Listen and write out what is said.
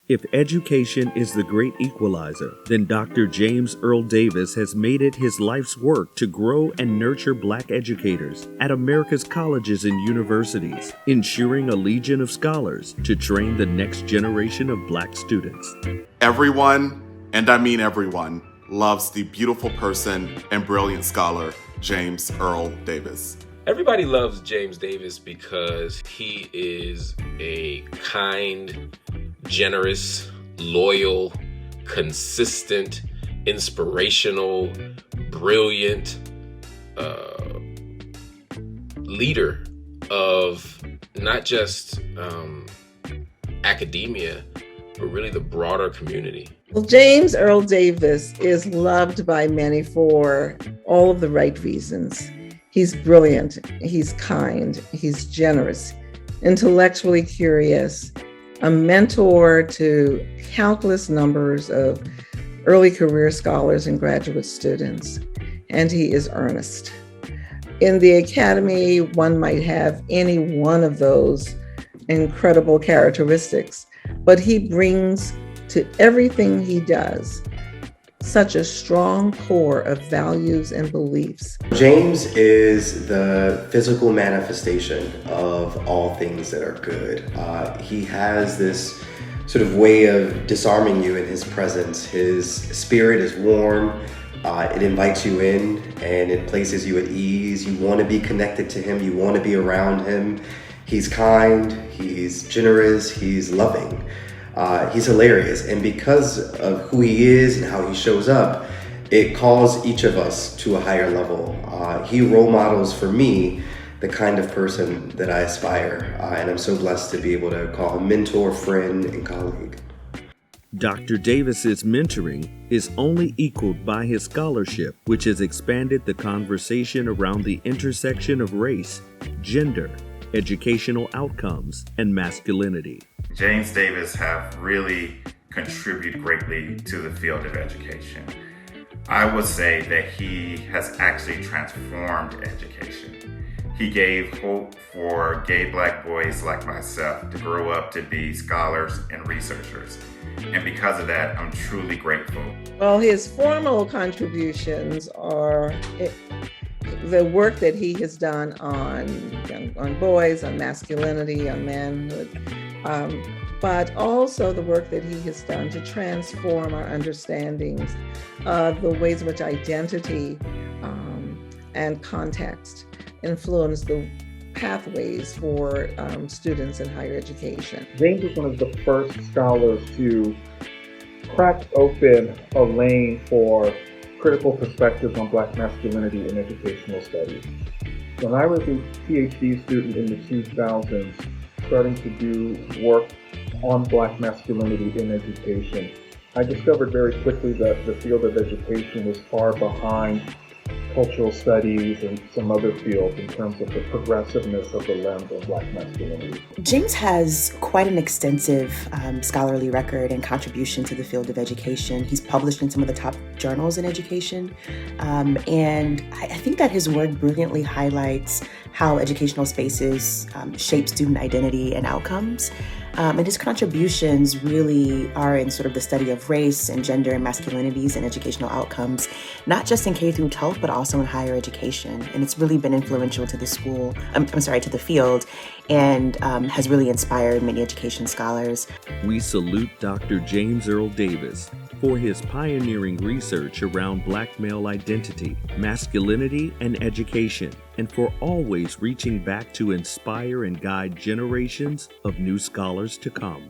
If education is the great equalizer, then Dr. James Earl Davis has made it his life's work to grow and nurture Black educators at America's colleges and universities, ensuring a legion of scholars to train the next generation of Black students. Everyone, and I mean everyone, loves the beautiful person and brilliant scholar, James Earl Davis. Everybody loves James Davis because he is a kind, generous, loyal, consistent, inspirational, brilliant leader of not just academia, but really the broader community. Well, James Earl Davis is loved by many for all of the right reasons. He's brilliant, he's kind, he's generous, intellectually curious, a mentor to countless numbers of early career scholars and graduate students, and he is earnest. In the academy, one might have any one of those incredible characteristics, but he brings to everything he does such a strong core of values and beliefs. James is the physical manifestation of all things that are good. He has this sort of way of disarming you in his presence. His spirit is warm. It invites you in and it places you at ease. You want to be connected to him. You want to be around him. He's kind. He's generous. He's loving. He's hilarious, and because of who he is and how he shows up, it calls each of us to a higher level. He role models for me the kind of person that I aspire, and I'm so blessed to be able to call him mentor, friend, and colleague. Dr. Davis's mentoring is only equaled by his scholarship, which has expanded the conversation around the intersection of race, gender, educational outcomes, and masculinity. James Davis have really contributed greatly to the field of education. I would say that he has actually transformed education. He gave hope for gay Black boys like myself to grow up to be scholars and researchers. And because of that, I'm truly grateful. Well, his formal contributions are the work that he has done on boys, on masculinity, on manhood, but also the work that he has done to transform our understandings of the ways in which identity and context influence the pathways for students in higher education. James was one of the first scholars to crack open a lane for critical perspectives on Black masculinity in educational studies. When I was a PhD student in the 2000s, starting to do work on Black masculinity in education, I discovered very quickly that the field of education was far behind cultural studies and some other fields in terms of the progressiveness of the lens of Black masculinity. James has quite an extensive scholarly record and contribution to the field of education. He's published in some of the top journals in education, and I think that his work brilliantly highlights how educational spaces shape student identity and outcomes. And his contributions really are in sort of the study of race and gender and masculinities and educational outcomes, not just in K through 12, but also in higher education. And it's really been influential to the to the field, and has really inspired many education scholars. We salute Dr. James Earl Davis for his pioneering research around Black male identity, masculinity, and education, and for always reaching back to inspire and guide generations of new scholars to come.